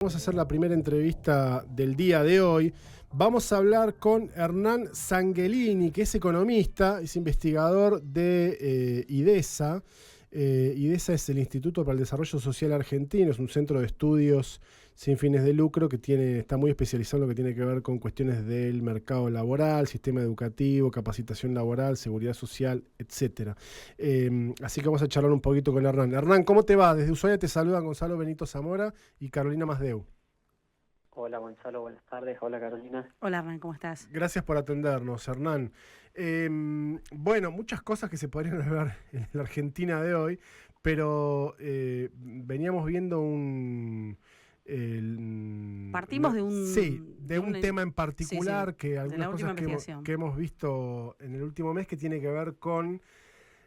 Vamos a hacer la primera entrevista del día de hoy. Vamos a hablar con Hernán Sanguelini, que es economista, es investigador de IDESA. IDESA es el Instituto para el Desarrollo Social Argentino, es un centro de estudios sin fines de lucro que está muy especializado en lo que tiene que ver con cuestiones del mercado laboral, sistema educativo, capacitación laboral, seguridad social, etcétera. Así que vamos a charlar un poquito con Hernán. Hernán, ¿cómo te va? Desde Ushuaia te saludan Gonzalo Benito Zamora y Carolina Masdeu. Hola Gonzalo, buenas tardes. Hola Carolina. Hola Hernán, ¿cómo estás? Gracias por atendernos, Hernán. Bueno, muchas cosas que se podrían hablar en la Argentina de hoy, pero veníamos viendo Partimos de sí, de un tema en sí, sí, particular, que de algunas la última cosas investigación. que hemos visto en el último mes que tiene que ver con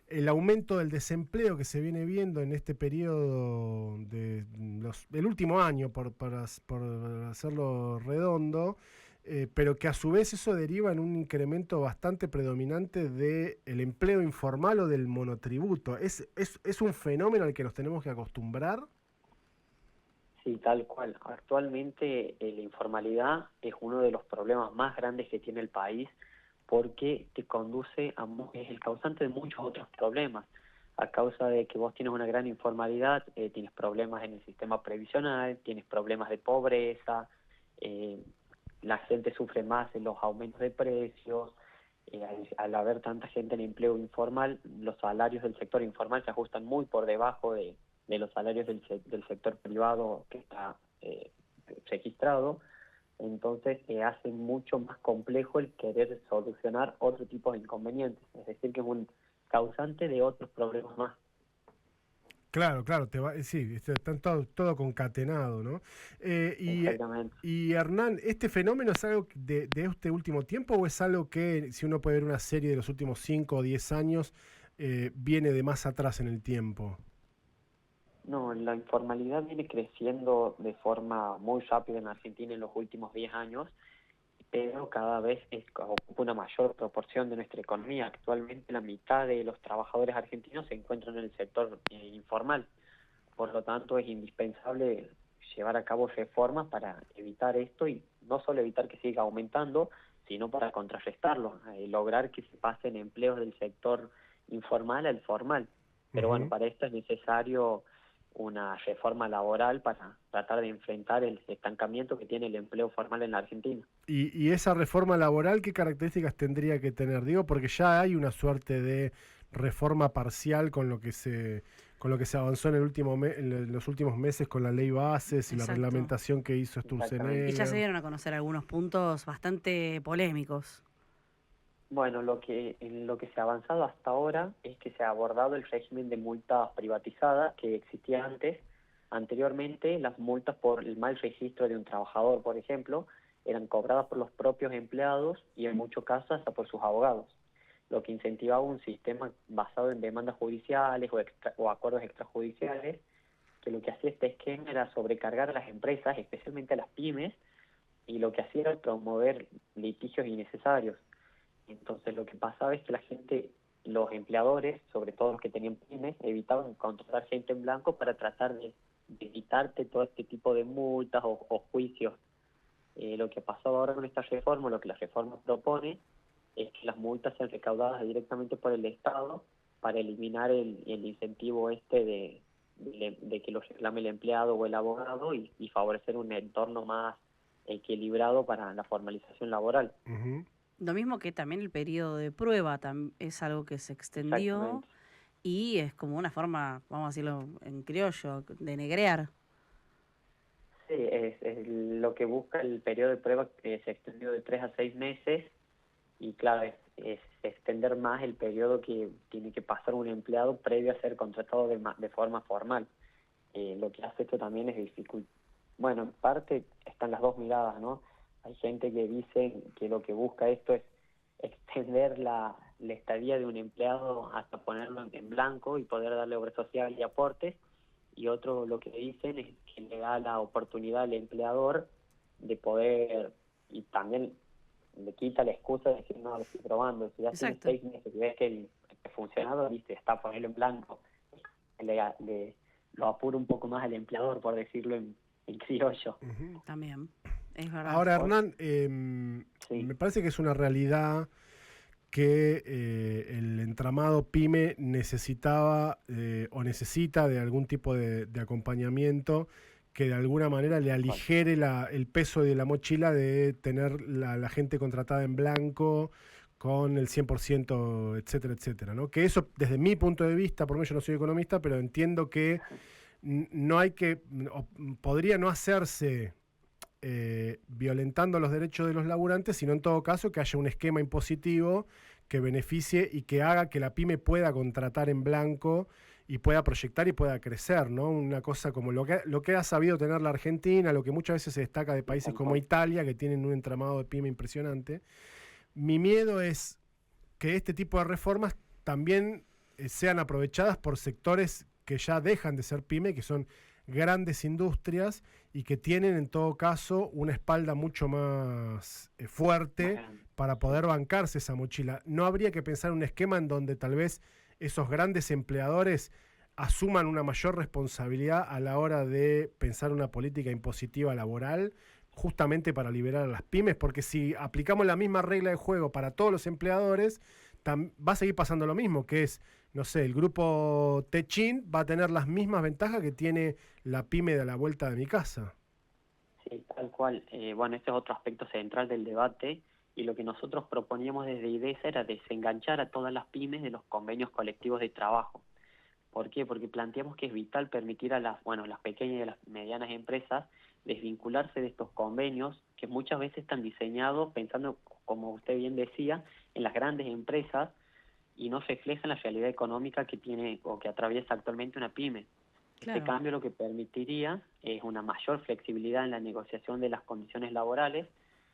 el aumento del desempleo que se viene viendo en este periodo del último año, para hacerlo redondo, pero que a su vez eso deriva en un incremento bastante predominante del empleo informal o del monotributo. ¿Es un fenómeno al que nos tenemos que acostumbrar? Sí, tal cual. Actualmente la informalidad es uno de los problemas más grandes que tiene el país porque te conduce es el causante de muchos otros problemas. A causa de que vos tienes una gran informalidad, tienes problemas en el sistema previsional, tienes problemas de pobreza, eh, la gente sufre más en los aumentos de precios. Al haber tanta gente en empleo informal, los salarios del sector informal se ajustan muy por debajo de los salarios del sector privado que está registrado. Entonces hace mucho más complejo el querer solucionar otro tipo de inconvenientes, es decir, que es un causante de otros problemas más. Claro, claro, sí, están todo concatenado, ¿no? Exactamente. Y Hernán, ¿este fenómeno es algo de este último tiempo o es algo que, si uno puede ver una serie de los últimos 5 o 10 años, viene de más atrás en el tiempo? No, la informalidad viene creciendo de forma muy rápida en Argentina en los últimos 10 años, pero cada vez ocupa una mayor proporción de nuestra economía. Actualmente la mitad de los trabajadores argentinos se encuentran en el sector informal. Por lo tanto, es indispensable llevar a cabo reformas para evitar esto y no solo evitar que siga aumentando, sino para contrarrestarlo, lograr que se pasen empleos del sector informal al formal. Pero bueno, Ujú. para esto es necesario una reforma laboral para tratar de enfrentar el estancamiento que tiene el empleo formal en la Argentina. Y esa reforma laboral, ¿qué características tendría que tener? Digo, porque ya hay una suerte de reforma parcial con lo que se avanzó en en los últimos meses con la ley bases y la Exacto. reglamentación que hizo Exactamente. Y ya se Sturzenegger. dieron a conocer algunos puntos bastante polémicos. Bueno, en lo que se ha avanzado hasta ahora es que se ha abordado el régimen de multas privatizadas que existía antes. Anteriormente, las multas por el mal registro de un trabajador, por ejemplo, eran cobradas por los propios empleados y en muchos casos hasta por sus abogados, lo que incentivaba un sistema basado en demandas judiciales o acuerdos extrajudiciales, que lo que hacía este esquema era sobrecargar a las empresas, especialmente a las pymes, y lo que hacía era promover litigios innecesarios. Entonces lo que pasaba es que la gente, los empleadores, sobre todo los que tenían pymes, evitaban contratar gente en blanco para tratar de quitarte todo este tipo de multas o juicios. Lo que pasó ahora con esta reforma, lo que la reforma propone, es que las multas sean recaudadas directamente por el Estado para eliminar el incentivo de que lo reclame el empleado o el abogado y favorecer un entorno más equilibrado para la formalización laboral. Ujú. Lo mismo que también el periodo de prueba es algo que se extendió Exactamente. y es como una forma, vamos a decirlo en criollo, de negrear. Sí, es lo que busca el periodo de prueba que se extendió de 3 a 6 meses y claro, es extender más el periodo que tiene que pasar un empleado previo a ser contratado de forma formal. Lo que hace esto también es dificultar. Bueno, en parte están las dos miradas, ¿no? Hay gente que dice que lo que busca esto es extender la estadía de un empleado hasta ponerlo en blanco y poder darle obra social y aportes, y otro lo que dicen es que le da la oportunidad al empleador de poder, y también le quita la excusa de decir, no, lo estoy probando, si ya tienes Exacto. 6 meses y ves que el funcionado, viste, está ponerlo en blanco, le, le- lo apura un poco más al empleador, por decirlo en criollo. También, es verdad. Ahora, Hernán, Sí. me parece que es una realidad que el entramado PYME necesitaba o necesita de algún tipo de acompañamiento que de alguna manera le aligere el peso de la mochila de tener la gente contratada en blanco con el 100%, etcétera, etcétera, ¿no? Que eso, desde mi punto de vista, por lo menos yo no soy economista, pero entiendo que no hay que, o podría no hacerse violentando los derechos de los laburantes, sino en todo caso que haya un esquema impositivo que beneficie y que haga que la pyme pueda contratar en blanco y pueda proyectar y pueda crecer, ¿no? Una cosa como lo que ha sabido tener la Argentina, lo que muchas veces se destaca de países como Italia, que tienen un entramado de pyme impresionante. Mi miedo es que este tipo de reformas también sean aprovechadas por sectores que ya dejan de ser pyme, que son grandes industrias y que tienen en todo caso una espalda mucho más fuerte para poder bancarse esa mochila. ¿No habría que pensar un esquema en donde tal vez esos grandes empleadores asuman una mayor responsabilidad a la hora de pensar una política impositiva laboral, justamente para liberar a las pymes? Porque si aplicamos la misma regla de juego para todos los empleadores, va a seguir pasando lo mismo, que es, no sé, el grupo Techin va a tener las mismas ventajas que tiene la pyme de la vuelta de mi casa. Sí, tal cual. Bueno, este es otro aspecto central del debate, y lo que nosotros proponíamos desde IDESA era desenganchar a todas las pymes de los convenios colectivos de trabajo. ¿Por qué? Porque planteamos que es vital permitir a las pequeñas y las medianas empresas desvincularse de estos convenios que muchas veces están diseñados pensando, como usted bien decía, en las grandes empresas y no reflejan la realidad económica que tiene o que atraviesa actualmente una pyme. Este Claro. cambio lo que permitiría es una mayor flexibilidad en la negociación de las condiciones laborales,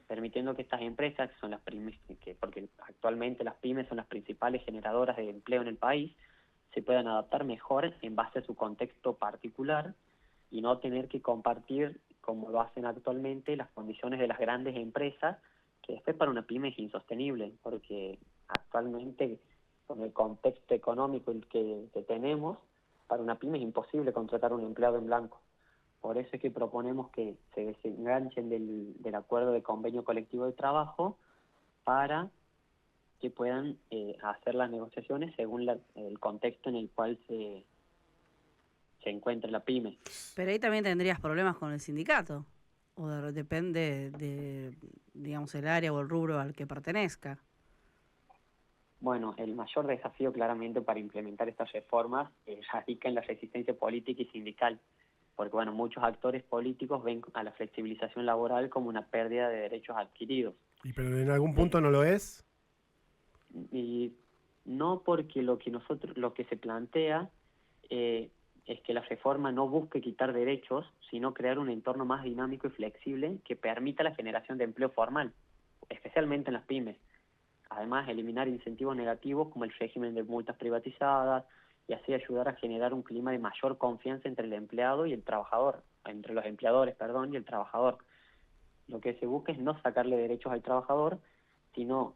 permitiendo que estas empresas, que son porque actualmente las pymes son las principales generadoras de empleo en el país, se puedan adaptar mejor en base a su contexto particular y no tener que compartir, como lo hacen actualmente, las condiciones de las grandes empresas, que después para una pyme es insostenible, porque actualmente, con el contexto económico que tenemos, para una pyme es imposible contratar un empleado en blanco. Por eso es que proponemos que se desenganchen del acuerdo de convenio colectivo de trabajo para que puedan hacer las negociaciones según el contexto en el cual se encuentra la pyme. Pero ahí también tendrías problemas con el sindicato, depende de, digamos, el área o el rubro al que pertenezca. Bueno, el mayor desafío claramente para implementar estas reformas radica en la resistencia política y sindical, porque bueno, muchos actores políticos ven a la flexibilización laboral como una pérdida de derechos adquiridos. ¿Y pero en algún punto no lo es? Y no, porque lo que se plantea es que la reforma no busque quitar derechos, sino crear un entorno más dinámico y flexible que permita la generación de empleo formal, especialmente en las pymes. Además, eliminar incentivos negativos como el régimen de multas privatizadas, y así ayudar a generar un clima de mayor confianza entre el empleado y el trabajador, entre los empleadores, perdón, y el trabajador. Lo que se busca es no sacarle derechos al trabajador, sino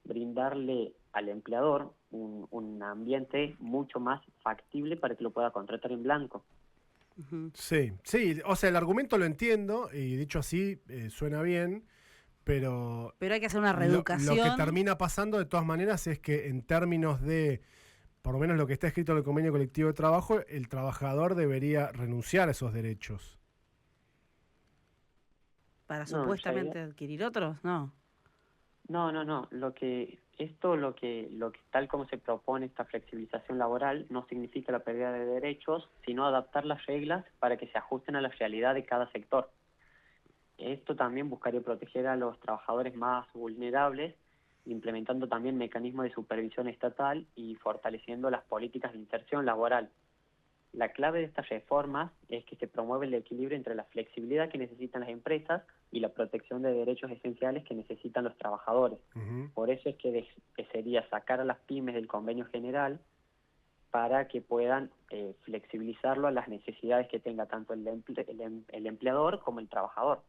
brindarle al empleador un ambiente mucho más factible para que lo pueda contratar en blanco. Sí, sí, o sea, el argumento lo entiendo y dicho así suena bien, pero hay que hacer una lo reeducación. que termina pasando de todas maneras es que en términos de, por lo menos lo que está escrito en el convenio colectivo de trabajo, el trabajador debería renunciar a esos derechos. Para No, supuestamente adquirir otros, no. No. Lo que tal como se propone esta flexibilización laboral no significa la pérdida de derechos, sino adaptar las reglas para que se ajusten a la realidad de cada sector. Esto también buscaría proteger a los trabajadores más vulnerables, implementando también mecanismos de supervisión estatal y fortaleciendo las políticas de inserción laboral. La clave de estas reformas es que se promueve el equilibrio entre la flexibilidad que necesitan las empresas y la protección de derechos esenciales que necesitan los trabajadores. Por eso es que sería sacar a las pymes del convenio general para que puedan flexibilizarlo a las necesidades que tenga tanto el empleador como el trabajador.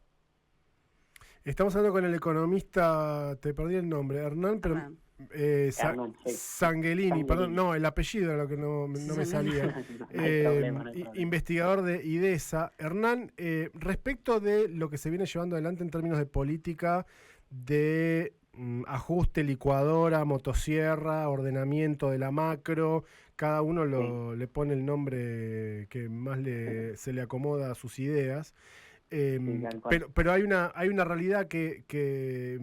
Estamos hablando con el economista, te perdí el nombre, Hernán, pero Hernán. Hernán, sí. Sanguelini, perdón, Sanguilini. no, el apellido era lo que no me salía. No hay problema, no hay problema. Investigador de IDESA. Hernán, respecto de lo que se viene llevando adelante en términos de política de ajuste, licuadora, motosierra, ordenamiento de la macro, cada uno Sí, le pone el nombre que más se le acomoda a sus ideas. sí, tal cual. Pero hay una realidad que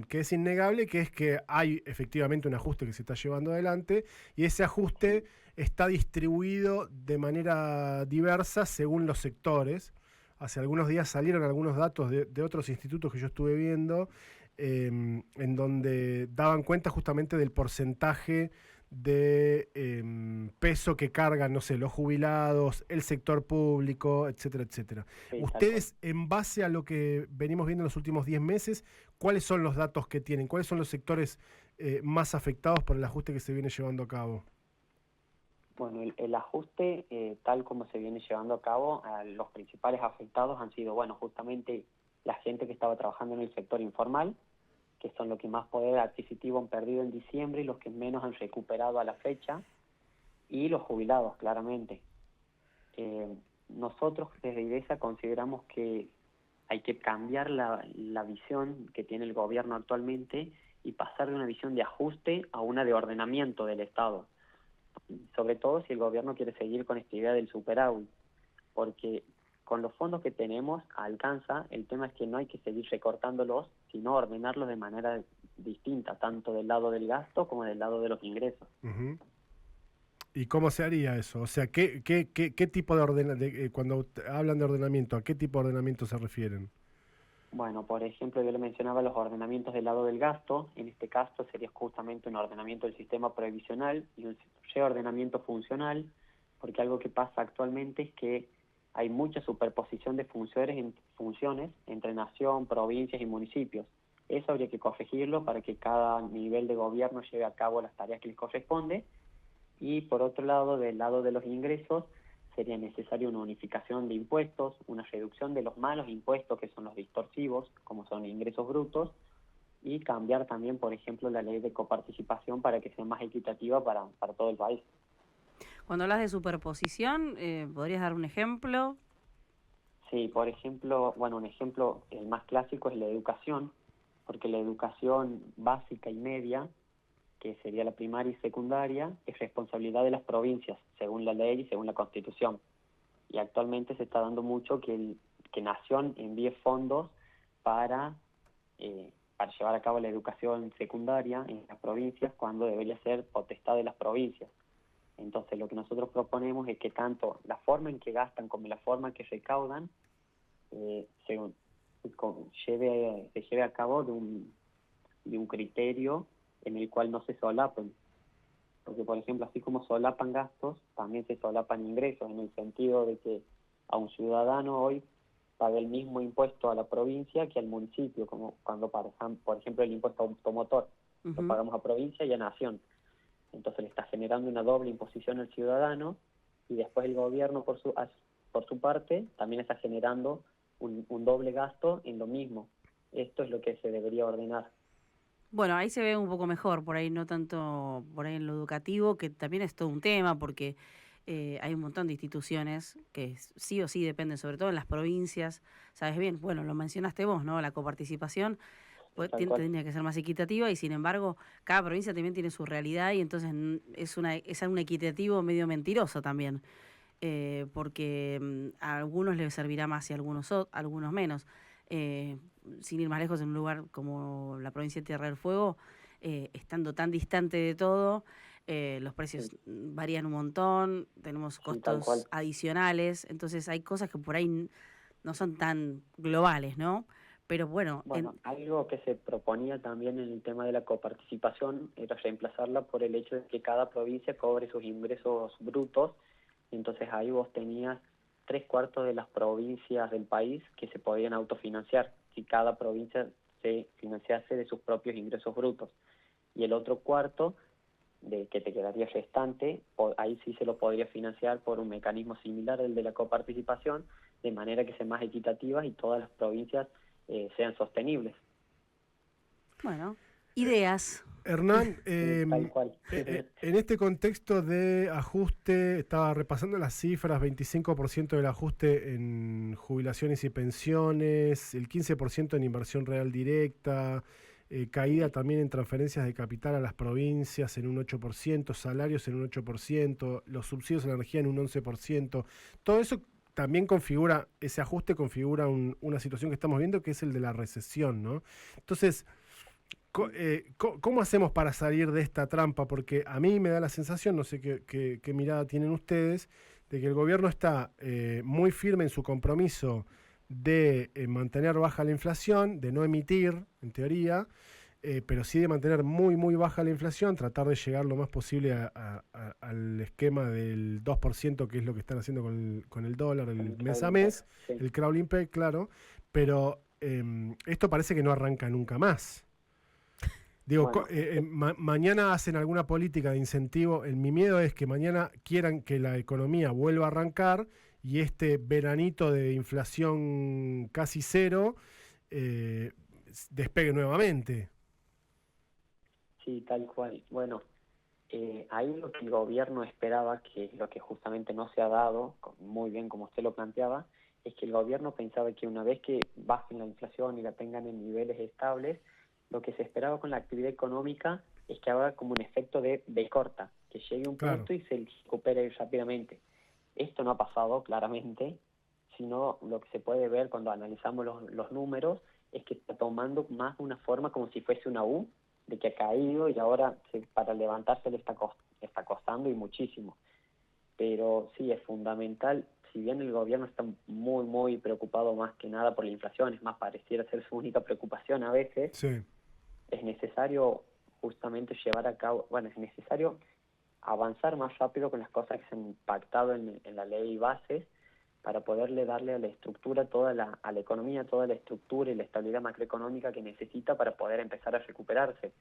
es innegable, que es que hay efectivamente un ajuste que se está llevando adelante y ese ajuste está distribuido de manera diversa según los sectores. Hace algunos días salieron algunos datos de otros institutos que yo estuve viendo, en donde daban cuenta justamente del porcentaje de peso que cargan, no sé, los jubilados, el sector público, etcétera, etcétera. Sí, tal cual. Ustedes, en base a lo que venimos viendo en los últimos 10 meses, ¿cuáles son los datos que tienen? ¿Cuáles son los sectores más afectados por el ajuste que se viene llevando a cabo? Bueno, el ajuste, tal como se viene llevando a cabo, a los principales afectados han sido, bueno, justamente la gente que estaba trabajando en el sector informal, que son los que más poder adquisitivo han perdido en diciembre y los que menos han recuperado a la fecha, y los jubilados, claramente. Nosotros desde IDESA consideramos que hay que cambiar la visión que tiene el gobierno actualmente y pasar de una visión de ajuste a una de ordenamiento del Estado, sobre todo si el gobierno quiere seguir con esta idea del superávit, porque con los fondos que tenemos alcanza, el tema es que no hay que seguir recortándolos, sino ordenarlos de manera distinta, tanto del lado del gasto como del lado de los ingresos. Ujú. ¿Y cómo se haría eso? O sea, ¿qué tipo de ordenamiento, cuando hablan de ordenamiento, a qué tipo de ordenamiento se refieren? Bueno, por ejemplo, yo le mencionaba los ordenamientos del lado del gasto. En este caso sería justamente un ordenamiento del sistema previsional y un reordenamiento funcional, porque algo que pasa actualmente es que hay mucha superposición de funciones entre nación, provincias y municipios. Eso habría que corregirlo para que cada nivel de gobierno lleve a cabo las tareas que les corresponde. Y por otro lado, del lado de los ingresos, sería necesaria una unificación de impuestos, una reducción de los malos impuestos que son los distorsivos, como son ingresos brutos, y cambiar también, por ejemplo, la ley de coparticipación para que sea más equitativa para todo el país. Cuando hablas de superposición, ¿podrías dar un ejemplo? Sí, por ejemplo, bueno, un ejemplo, el más clásico es la educación, porque la educación básica y media, que sería la primaria y secundaria, es responsabilidad de las provincias, según la ley y según la Constitución. Y actualmente se está dando mucho que Nación envíe fondos para, para llevar a cabo la educación secundaria en las provincias, cuando debería ser potestad de las provincias. Entonces, lo que nosotros proponemos es que tanto la forma en que gastan como la forma en que recaudan se lleve a cabo de un criterio en el cual no se solapen. Porque, por ejemplo, así como solapan gastos, también se solapan ingresos, en el sentido de que a un ciudadano hoy paga el mismo impuesto a la provincia que al municipio, como cuando, por ejemplo, el impuesto automotor, lo Ujú. pagamos a provincia y a nación. Entonces le está generando una doble imposición al ciudadano y después el gobierno, por su parte, también está generando un doble gasto en lo mismo. Esto es lo que se debería ordenar. Bueno, ahí se ve un poco mejor, por ahí no tanto por ahí en lo educativo, que también es todo un tema, porque hay un montón de instituciones que sí o sí dependen, sobre todo en las provincias. Sabes bien, bueno, lo mencionaste vos, ¿no? La coparticipación Sí, tal cual. tendría que ser más equitativa y sin embargo cada provincia también tiene su realidad y entonces es un equitativo medio mentiroso también, porque a algunos les servirá más y a algunos menos. Eh, Sin ir más lejos, en un lugar como la provincia de Tierra del Fuego, estando tan distante de todo, los Sí, precios varían un montón, tenemos sí, tal costos cual. adicionales, entonces hay cosas que por ahí no son tan globales, ¿no? Pero bueno, Bueno, algo que se proponía también en el tema de la coparticipación era reemplazarla por el hecho de que cada provincia cobre sus ingresos brutos. Entonces ahí vos tenías 3/4 de las provincias del país que se podían autofinanciar si cada provincia se financiase de sus propios ingresos brutos. Y el otro cuarto de que te quedaría restante, ahí sí se lo podría financiar por un mecanismo similar al de la coparticipación, de manera que sea más equitativa y todas las provincias sean sostenibles. Bueno, ideas. Hernán, Tal cual. en este contexto de ajuste, estaba repasando las cifras, 25% del ajuste en jubilaciones y pensiones, el 15% en inversión real directa, caída también en transferencias de capital a las provincias en un 8%, salarios en un 8%, los subsidios a la energía en un 11%. Todo eso también configura, ese ajuste configura una situación que estamos viendo, que es el de la recesión, ¿no? Entonces, ¿cómo hacemos para salir de esta trampa? Porque a mí me da la sensación, no sé qué mirada tienen ustedes, de que el gobierno está muy firme en su compromiso de mantener baja la inflación, de no emitir, en teoría, pero sí de mantener muy baja la inflación, tratar de llegar lo más posible al esquema del 2%, que es lo que están haciendo con el dólar, el mes a mes, Sí. el crawling peg, claro, pero esto parece que no arranca nunca más. Digo, Bueno, mañana hacen alguna política de incentivo. Mi miedo es que mañana quieran que la economía vuelva a arrancar y este veranito de inflación casi cero despegue nuevamente. sí, tal cual. Bueno, ahí lo que el gobierno esperaba, que lo que justamente no se ha dado, muy bien como usted lo planteaba, es que el gobierno pensaba que una vez que bajen la inflación y la tengan en niveles estables, lo que se esperaba con la actividad económica es que haga como un efecto de corta, que llegue a un Claro. punto y se recupere rápidamente. Esto no ha pasado claramente, sino lo que se puede ver cuando analizamos los números es que está tomando más una forma como si fuese una U, de que ha caído y ahora para levantarse le está costando y muchísimo. Pero sí, es fundamental, si bien el gobierno está muy preocupado más que nada por la inflación, es más, pareciera ser su única preocupación a veces, Sí, es necesario justamente llevar a cabo, bueno, es necesario avanzar más rápido con las cosas que se han pactado en la ley y bases para poderle darle a la estructura, a la economía, toda la estructura y la estabilidad macroeconómica que necesita para poder empezar a recuperarse.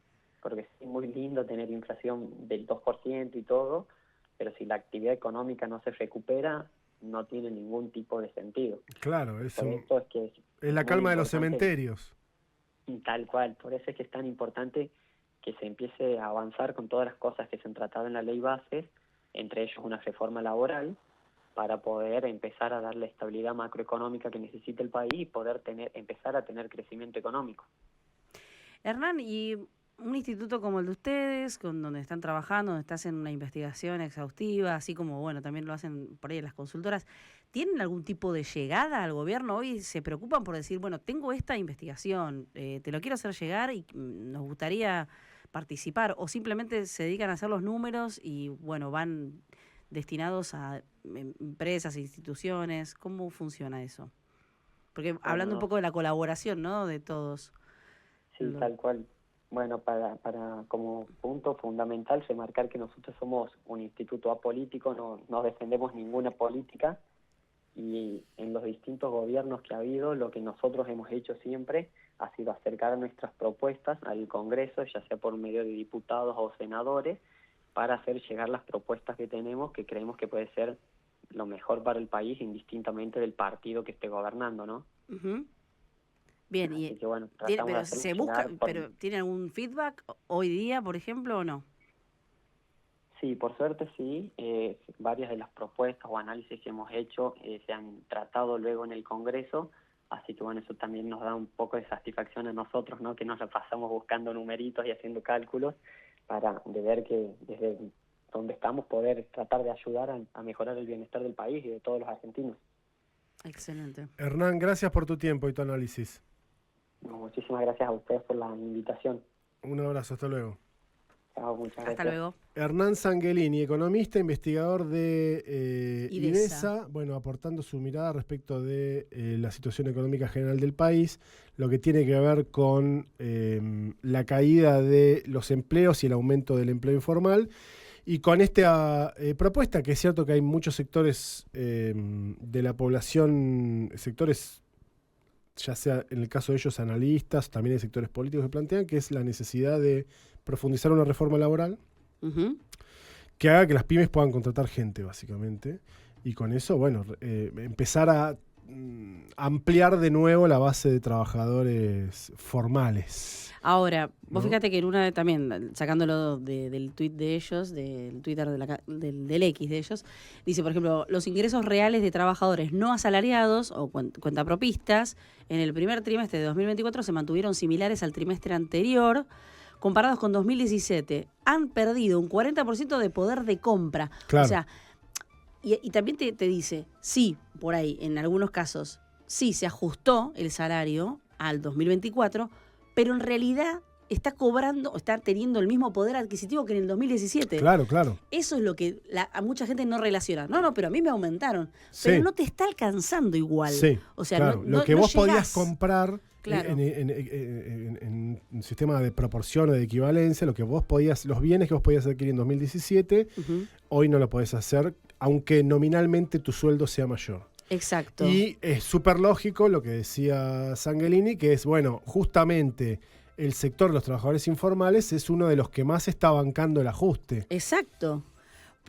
Porque es muy lindo tener inflación del 2% y todo, pero si la actividad económica no se recupera, no tiene ningún tipo de sentido. claro, Por esto es que es es la muy calma de los importante. cementerios. Tal cual, por eso es que es tan importante que se empiece a avanzar con todas las cosas que se han tratado en la ley bases, entre ellos una reforma laboral, para poder empezar a dar la estabilidad macroeconómica que necesita el país y poder empezar a tener crecimiento económico. Hernán, y un instituto como el de ustedes, donde están trabajando, donde están haciendo una investigación exhaustiva, así como, bueno, también lo hacen por ahí las consultoras, ¿tienen algún tipo de llegada al gobierno? Hoy se preocupan por decir, bueno, tengo esta investigación, te lo quiero hacer llegar y nos gustaría participar, o simplemente se dedican a hacer los números y, bueno, van destinados a empresas, instituciones. ¿Cómo funciona eso? Porque Bueno, hablando un no, poco de la colaboración, ¿no?, de todos. sí, tal cual. Bueno, para como punto fundamental remarcar que nosotros somos un instituto apolítico, no defendemos ninguna política, y en los distintos gobiernos que ha habido, lo que nosotros hemos hecho siempre ha sido acercar nuestras propuestas al Congreso, ya sea por medio de diputados o senadores, para hacer llegar las propuestas que tenemos, que creemos que puede ser lo mejor para el país, indistintamente del partido que esté gobernando, ¿no? Ujú. Bien, Así que bueno, tiene, tratamos de pero hacerlo se busca, llegar pero ¿tiene algún feedback hoy día, por ejemplo, o no? Sí, por suerte sí. Varias de las propuestas o análisis que hemos hecho se han tratado luego en el Congreso, así que bueno, eso también nos da un poco de satisfacción a nosotros, ¿no? Que nos la pasamos buscando numeritos y haciendo cálculos de ver que desde donde estamos poder tratar de ayudar a mejorar el bienestar del país y de todos los argentinos. Excelente. Hernán, gracias por tu tiempo y tu análisis. No, muchísimas gracias a ustedes por la invitación. Un abrazo, hasta luego. Chao, muchas Hasta gracias. luego. Hernán Sanguelini, economista, investigador de IDESA. IDESA, bueno, aportando su mirada respecto de la situación económica general del país, lo que tiene que ver con la caída de los empleos y el aumento del empleo informal, y con esta propuesta, que es cierto que hay muchos sectores de la población, sectores, ya sea en el caso de ellos analistas, también hay sectores políticos que plantean que es la necesidad de profundizar una reforma laboral Ujú. que haga que las pymes puedan contratar gente, básicamente, y con eso, bueno, empezar a ampliar de nuevo la base de trabajadores formales. Ahora, vos ¿no? fíjate que en una también, sacándolo del tuit de ellos, del Twitter del X de ellos, dice, por ejemplo, los ingresos reales de trabajadores no asalariados o cuentapropistas en el primer trimestre de 2024 se mantuvieron similares al trimestre anterior, comparados con 2017. Han perdido un 40% de poder de compra. Claro. O sea, y también te dice, sí, por ahí, en algunos casos, sí se ajustó el salario al 2024, pero en realidad está cobrando, o está teniendo el mismo poder adquisitivo que en el 2017. Claro, claro. Eso es lo que a mucha gente no relaciona. No, pero a mí me aumentaron. Sí. Pero no te está alcanzando igual. Sí, O sea, claro. no, Lo que no vos llegás. podías comprar Claro. en un sistema de proporción o de equivalencia, los bienes que vos podías adquirir en 2017, hoy no lo podés hacer, aunque nominalmente tu sueldo sea mayor. Exacto. Y es súper lógico lo que decía Sangelini, que es, bueno, justamente el sector de los trabajadores informales es uno de los que más está bancando el ajuste. Exacto.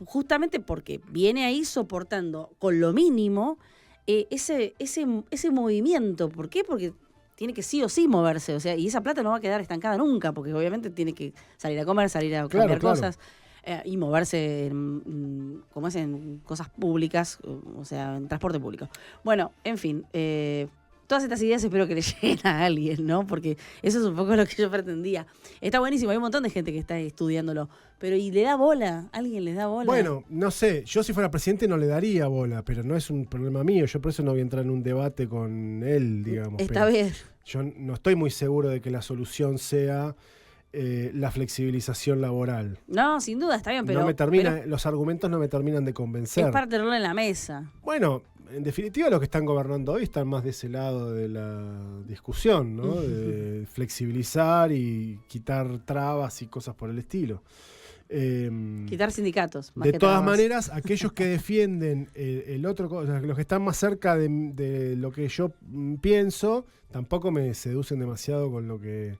Justamente porque viene ahí soportando con lo mínimo ese movimiento. ¿Por qué? Porque tiene que sí o sí moverse. O sea, y esa plata no va a quedar estancada nunca, porque obviamente tiene que salir a comer, salir a cambiar cosas. Y moverse como es en cosas públicas, o sea, en transporte público. Bueno, en fin, todas estas ideas espero que le lleguen a alguien, ¿no? Porque eso es un poco lo que yo pretendía. Está buenísimo, hay un montón de gente que está estudiándolo, pero ¿y le da bola? ¿Alguien les da bola? Bueno, no sé, yo si fuera presidente no le daría bola, pero no es un problema mío, yo por eso no voy a entrar en un debate con él, digamos. Está bien. Yo no estoy muy seguro de que la solución sea la flexibilización laboral. No, sin duda, está bien, pero, los argumentos no me terminan de convencer. Es para tenerlo en la mesa. Bueno, en definitiva los que están gobernando hoy están más de ese lado de la discusión, ¿no? De flexibilizar y quitar trabas y cosas por el estilo. Quitar sindicatos. De todas maneras, aquellos que defienden los que están más cerca de lo que yo pienso, tampoco me seducen demasiado con lo que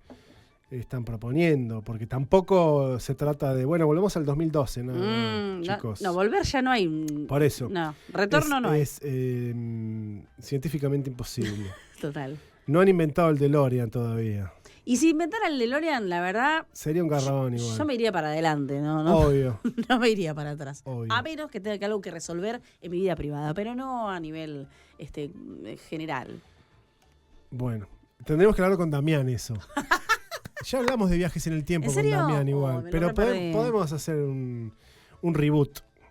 están proponiendo, porque tampoco se trata de, bueno, volvemos al 2012, ¿no, chicos? No, volver ya no hay. Por eso. No, retorno no hay. Es científicamente imposible. Total. No han inventado el DeLorean todavía. Y si inventara el DeLorean, la verdad... Sería un garrabón igual. Yo me iría para adelante, ¿no? Obvio. No me iría para atrás. Obvio. A menos que tenga algo que resolver en mi vida privada, pero no a nivel general. Bueno, tendremos que hablar con Damián eso. Ya hablamos de viajes en el tiempo con Damián igual. Pero podemos hacer un reboot.